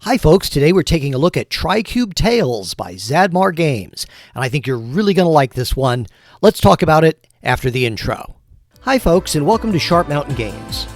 Hi folks, today we're taking a look at Tricube Tales by Zadmar Games, and I think you're really going to like this one. Let's talk about it after the intro. Hi folks, and welcome to Sharp Mountain Games.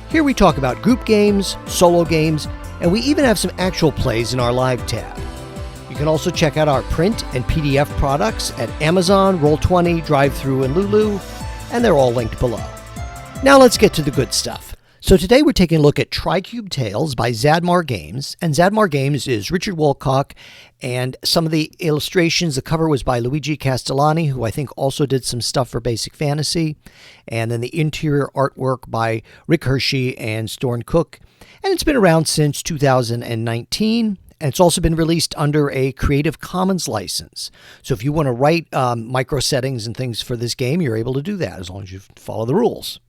Here we talk about group games, solo games, and we even have some actual plays in our live tab. You can also check out our print and PDF products at Amazon, Roll20, DriveThru, and Lulu, and they're all linked below. Now let's get to the good stuff. So today we're taking a look at Tricube Tales by Zadmar Games, and Zadmar Games is Richard Wolcock, and some of the illustrations, the cover was by Luigi Castellani, who I think also did some stuff for Basic Fantasy, and then the interior artwork by Rick Hershey and Storn Cook, and it's been around since 2019. And it's also been released under a Creative Commons license. So if you want to write micro settings and things for this game, you're able to do that as long as you follow the rules.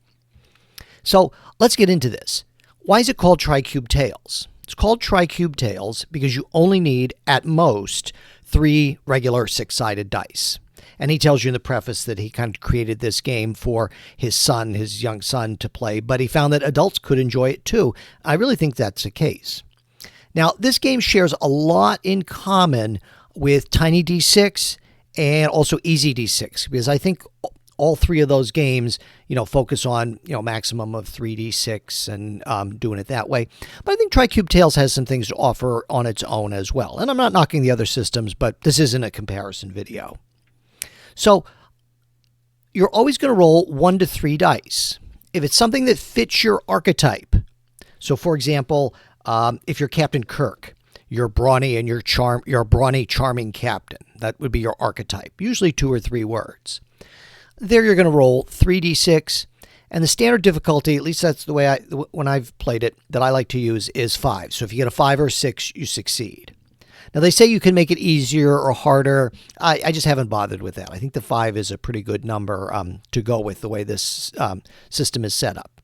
So let's get into this. Why is it called Tricube Tales? It's called Tricube Tales because you only need, at most, 3 regular 6-sided dice. And he tells you in the preface that he kind of created this game for his son, his young son, to play, but he found that adults could enjoy it too. I really think that's the case. Now, this game shares a lot in common with Tiny D6 and also Easy D6, because I think all 3 of those games, focus on, maximum of 3d6 and doing it that way. But I think Tricube Tales has some things to offer on its own as well. And I'm not knocking the other systems, but this isn't a comparison video. So you're always going to roll 1 to 3 dice. If it's something that fits your archetype, so for example, if you're Captain Kirk, you're brawny and you're a brawny, charming captain. That would be your archetype, usually 2 or 3 words. There you're going to roll 3d6, and the standard difficulty, at least that's the way when I've played it, that I like to use is 5. So if you get a 5 or 6, you succeed. Now they say you can make it easier or harder. I just haven't bothered with that. I think the 5 is a pretty good number to go with the way this system is set up.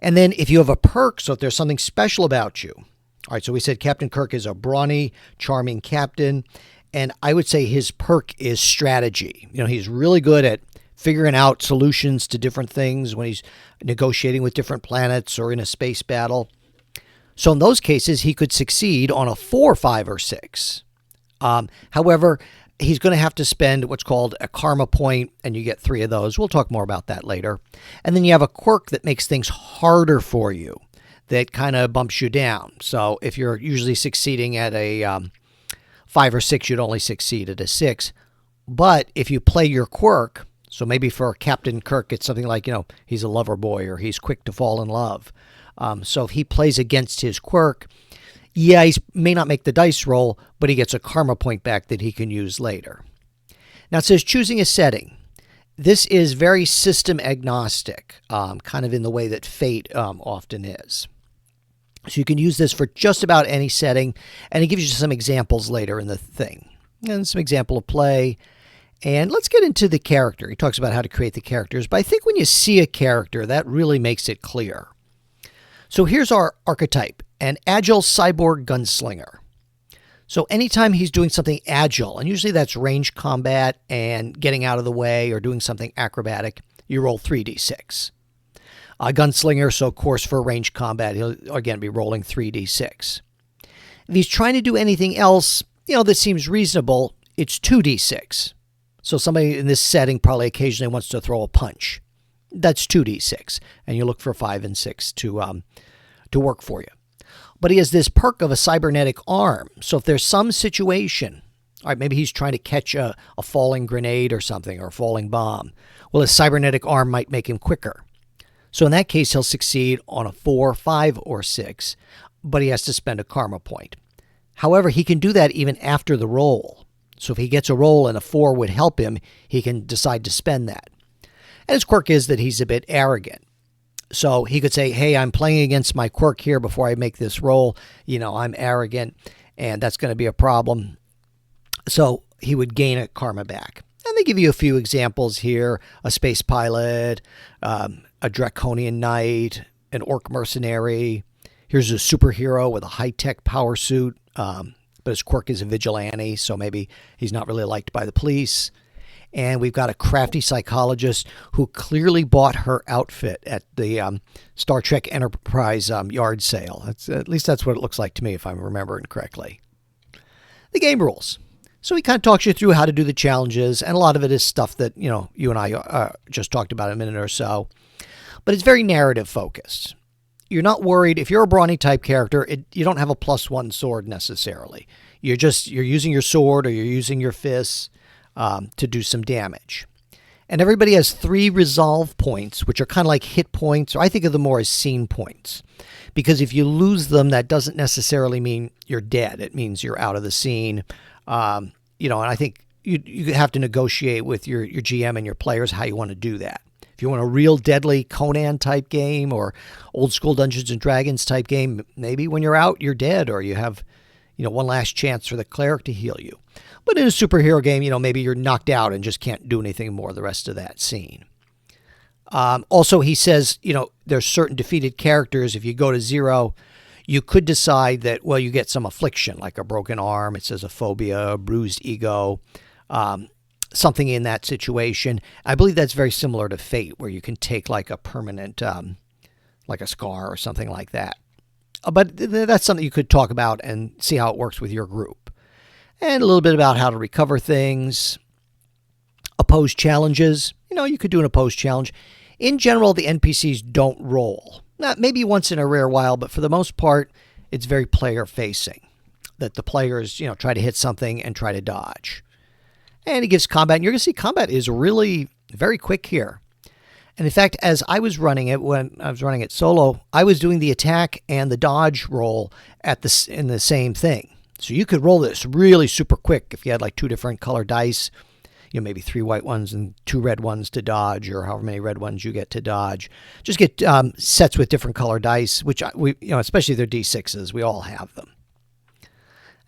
And then if you have a perk, so if there's something special about you. All right, so we said Captain Kirk is a brawny, charming captain, and I would say his perk is strategy. He's really good at figuring out solutions to different things when he's negotiating with different planets or in a space battle. So in those cases, he could succeed on a 4, 5, or 6. However, he's going to have to spend what's called a karma point, and you get 3 of those. We'll talk more about that later. And then you have a quirk that makes things harder for you, that kind of bumps you down. So if you're usually succeeding at a 5 or 6, you'd only succeed at a 6. But if you play your quirk, so maybe for Captain Kirk, it's something like, he's a lover boy or he's quick to fall in love. So if he plays against his quirk, yeah, he may not make the dice roll, but he gets a karma point back that he can use later. Now it says choosing a setting. This is very system agnostic, kind of in the way that Fate often is. So you can use this for just about any setting, and it gives you some examples later in the thing. And some example of play. And let's get into the character. He talks about how to create the characters, but I think when you see a character, that really makes it clear. So here's our archetype, an agile cyborg gunslinger. So anytime he's doing something agile, and usually that's range combat and getting out of the way or doing something acrobatic, you roll 3d6. A gunslinger, so of course for range combat, he'll again be rolling 3d6. If he's trying to do anything else, that seems reasonable, it's 2d6. So somebody in this setting probably occasionally wants to throw a punch. That's 2d6, and you look for 5 and 6 to work for you. But he has this perk of a cybernetic arm. So if there's some situation, all right, maybe he's trying to catch a falling grenade or something, or a falling bomb. Well, his cybernetic arm might make him quicker. So in that case, he'll succeed on a 4, 5, or 6, but he has to spend a karma point. However, he can do that even after the roll. So if he gets a roll and a 4 would help him, he can decide to spend that. And his quirk is that he's a bit arrogant. So he could say, hey, I'm playing against my quirk here before I make this roll. I'm arrogant, and that's going to be a problem. So he would gain a karma back. And they give you a few examples here. A space pilot, a draconian knight, an orc mercenary. Here's a superhero with a high-tech power suit. But his quirk is a vigilante, so maybe he's not really liked by the police. And we've got a crafty psychologist who clearly bought her outfit at the Star Trek Enterprise yard sale. At least that's what it looks like to me, if I'm remembering correctly. The game rules. So he kind of talks you through how to do the challenges, and a lot of it is stuff that, you and I just talked about a minute or so. But it's very narrative focused. You're not worried. If you're a brawny type character, you don't have a +1 sword necessarily. You're using your sword or you're using your fists to do some damage. And everybody has 3 resolve points, which are kind of like hit points, or I think of them more as scene points. Because if you lose them, that doesn't necessarily mean you're dead. It means you're out of the scene. And I think you have to negotiate with your GM and your players how you want to do that. If you want a real deadly Conan type game or old school Dungeons and Dragons type game, maybe when you're out, you're dead, or you have, one last chance for the cleric to heal you. But in a superhero game, maybe you're knocked out and just can't do anything more the rest of that scene. Also, he says, there's certain defeated characters. If you go to 0, you could decide that, well, you get some affliction, like a broken arm. It says a phobia, a bruised ego, something in that situation. I believe that's very similar to Fate, where you can take like a permanent, like a scar or something like that. But that's something you could talk about and see how it works with your group. And a little bit about how to recover things. Opposed challenges. You could do an opposed challenge. In general, the NPCs don't roll. Not maybe once in a rare while, but for the most part, it's very player-facing. That the players, try to hit something and try to dodge. And he gives combat. And you're going to see combat is really very quick here. And in fact, as I was running it, when I was running it solo, I was doing the attack and the dodge roll in the same thing. So you could roll this really super quick if you had like 2 different color dice, maybe 3 white ones and 2 red ones to dodge, or however many red ones you get to dodge. Just get sets with different color dice, which especially their D6s, we all have them.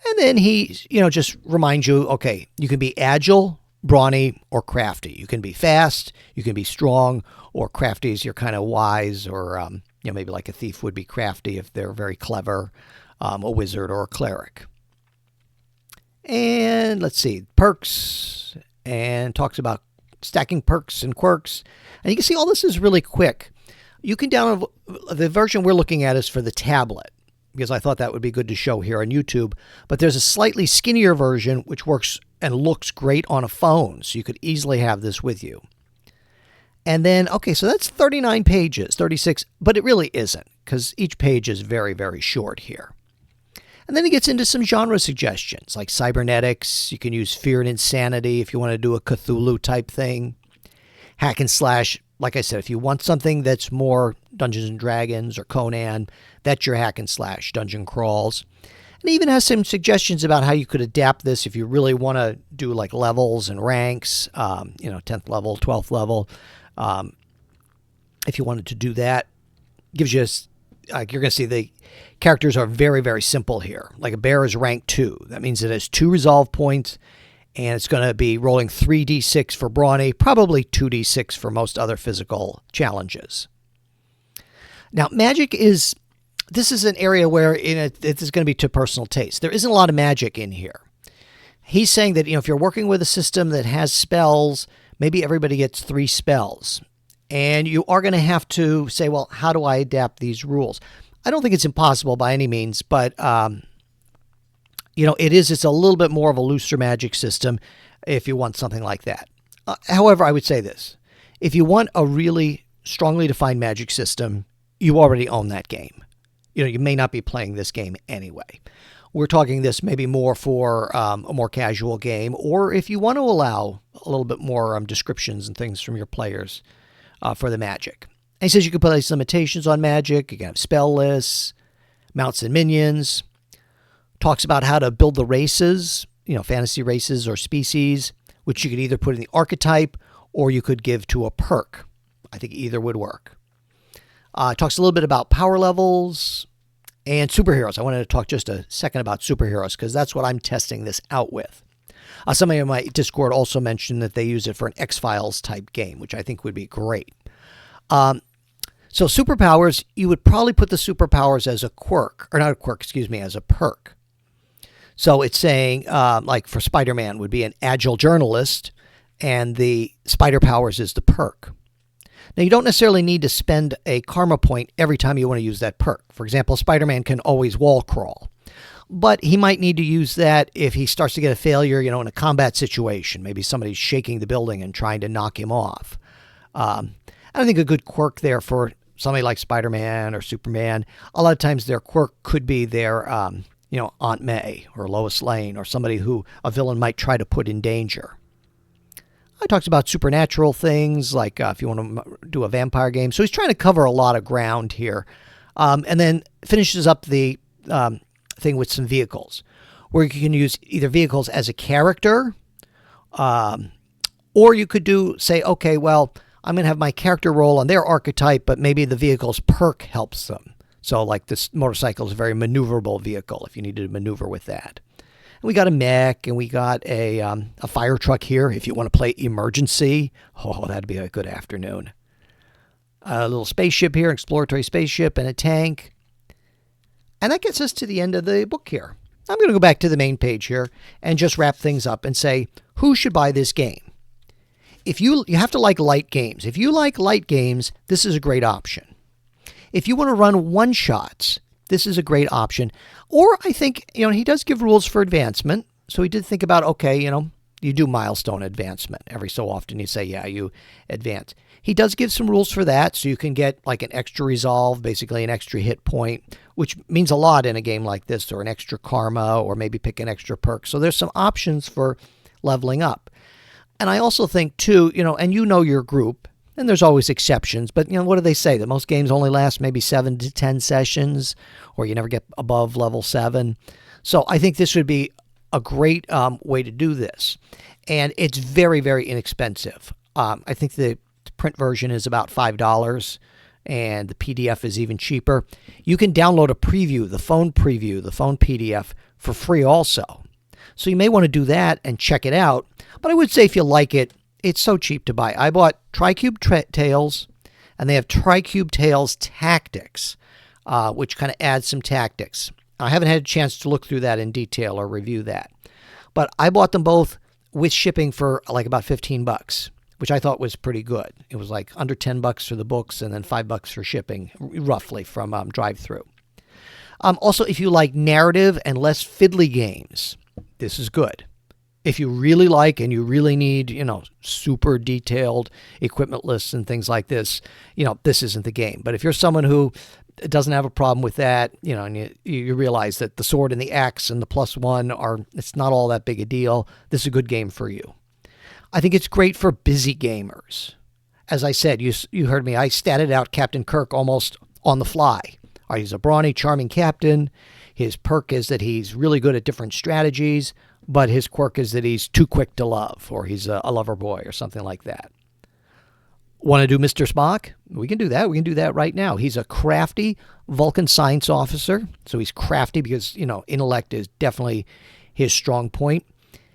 And then he, just reminds you, okay, you can be agile, brawny, or crafty. You can be fast, you can be strong, or crafty is you're kind of wise, or maybe like a thief would be crafty if they're very clever, a wizard or a cleric. And let's see, perks, and talks about stacking perks and quirks. And you can see all this is really quick. You can download, the version we're looking at is for the tablet, because I thought that would be good to show here on YouTube. But there's a slightly skinnier version which works and looks great on a phone, so you could easily have this with you. And then, okay, so that's 39 pages, 36, but it really isn't, because each page is very, very short here. And then he gets into some genre suggestions, like cybernetics. You can use fear and insanity if you want to do a Cthulhu type thing. Hack and slash, like I said, if you want something that's more Dungeons and Dragons or Conan, that's your hack and slash, dungeon crawls. And he even has some suggestions about how you could adapt this if you really want to do like levels and ranks, 10th level, 12th level. If you wanted to do that, gives you, you're going to see the characters are very, very simple here. Like a bear is rank 2. That means it has 2 resolve points, and it's going to be rolling 3d6 for brawny, probably 2d6 for most other physical challenges. Now, magic is, this is an area where it is going to be to personal taste. There isn't a lot of magic in here. He's saying that, if you're working with a system that has spells, maybe everybody gets 3 spells. And you are going to have to say, well, how do I adapt these rules? I don't think it's impossible by any means, but, it's a little bit more of a looser magic system if you want something like that. However, I would say this. If you want a really strongly defined magic system, you already own that game. You may not be playing this game anyway. We're talking this maybe more for a more casual game, or if you want to allow a little bit more descriptions and things from your players for the magic. And he says you can place limitations on magic. You can have spell lists, mounts and minions. Talks about how to build the races, fantasy races or species, which you could either put in the archetype or you could give to a perk. I think either would work. Talks a little bit about power levels and superheroes. I wanted to talk just a second about superheroes because that's what I'm testing this out with. Somebody in my Discord also mentioned that they use it for an X-Files type game, which I think would be great. So superpowers, you would probably put the superpowers as a quirk, or not a quirk, as a perk. So it's saying, like for Spider-Man, would be an agile journalist, and the spider powers is the perk. Now, you don't necessarily need to spend a karma point every time you want to use that perk. For example, Spider-Man can always wall crawl, but he might need to use that if he starts to get a failure, in a combat situation. Maybe somebody's shaking the building and trying to knock him off. I think a good quirk there for somebody like Spider-Man or Superman, a lot of times their quirk could be their, Aunt May or Lois Lane or somebody who a villain might try to put in danger. I talked about supernatural things, like if you want to do a vampire game. So he's trying to cover a lot of ground here. And then finishes up the thing with some vehicles, where you can use either vehicles as a character, or you could say, okay, well, I'm going to have my character roll on their archetype, but maybe the vehicle's perk helps them. So like this motorcycle is a very maneuverable vehicle if you need to maneuver with that. And we got a mech, and we got a fire truck here if you want to play emergency. Oh, that'd be a good afternoon. A little spaceship here, exploratory spaceship, and a tank. And that gets us to the end of the book here. I'm going to go back to the main page here and just wrap things up and say, who should buy this game? If you have to like light games. If you like light games, this is a great option. If you want to run one-shots, this is a great option. Or I think, he does give rules for advancement. So he did think about, okay, you do milestone advancement. Every so often you say, yeah, you advance. He does give some rules for that. So you can get like an extra resolve, basically an extra hit point, which means a lot in a game like this, or an extra karma, or maybe pick an extra perk. So there's some options for leveling up. And I also think too, and your group, and there's always exceptions, but what do they say? That most games only last maybe 7 to 10 sessions, or you never get above level 7. So I think this would be a great way to do this. And it's very, very inexpensive. I think the print version is about $5, and the PDF is even cheaper. You can download a preview, the phone PDF, for free also. So you may want to do that and check it out. But I would say if you like it, it's so cheap to buy. I bought Tricube Tales, and they have Tricube Tales Tactics, which kind of adds some tactics. I haven't had a chance to look through that in detail or review that. But I bought them both with shipping for like about $15, which I thought was pretty good. It was like under $10 for the books and then $5 for shipping, roughly, from drive-thru. Also, if you like narrative and less fiddly games, this is good. If you really like and you really need, super detailed equipment lists and things like this, this isn't the game. But if you're someone who doesn't have a problem with that, and you realize that the sword and the axe and the +1 it's not all that big a deal, this is a good game for you. I think it's great for busy gamers. As I said, you heard me, I statted out Captain Kirk almost on the fly. He's a brawny, charming captain. His perk is that he's really good at different strategies, but his quirk is that he's too quick to love, or he's a lover boy or something like that. Want to do Mr. Spock? We can do that. We can do that right now. He's a crafty Vulcan science officer. So he's crafty because, intellect is definitely his strong point.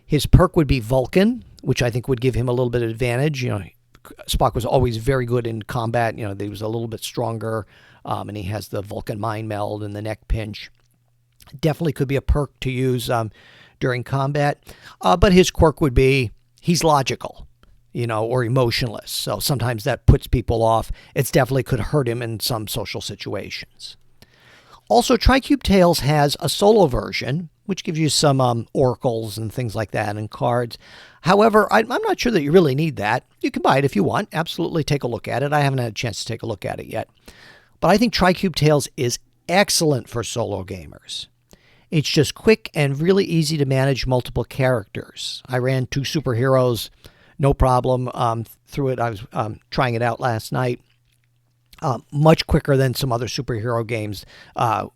His perk would be Vulcan, which I think would give him a little bit of advantage. Spock was always very good in combat. He was a little bit stronger, and he has the Vulcan mind meld and the neck pinch. Definitely could be a perk to use during combat. But his quirk would be he's logical, or emotionless. So sometimes that puts people off. It definitely could hurt him in some social situations. Also, Tricube Tales has a solo version, which gives you some oracles and things like that and cards. However, I'm not sure that you really need that. You can buy it if you want. Absolutely take a look at it. I haven't had a chance to take a look at it yet. But I think Tricube Tales is excellent for solo gamers. It's just quick and really easy to manage multiple characters. I ran 2 superheroes, no problem, through it. I was trying it out last night. Much quicker than some other superhero games, that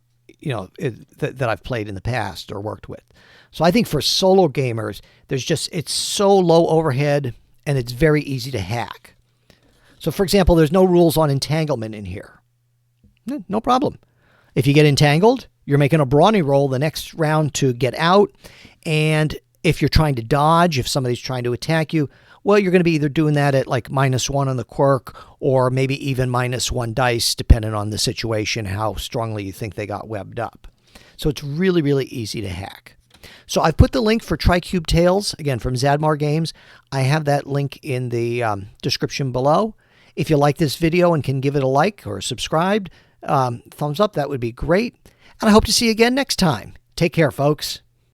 I've played in the past or worked with. So I think for solo gamers, it's so low overhead and it's very easy to hack. So for example, there's no rules on entanglement in here. No problem. If you get entangled, you're making a brawny roll the next round to get out. And if you're trying to dodge, if somebody's trying to attack you, well, you're going to be either doing that at like -1 on the quirk or maybe even -1 dice, depending on the situation, how strongly you think they got webbed up. So it's really, really easy to hack. So I've put the link for Tricube Tales, again, from Zadmar Games. I have that link in the description below. If you like this video and can give it a like or subscribe, thumbs up, that would be great. And I hope to see you again next time. Take care, folks.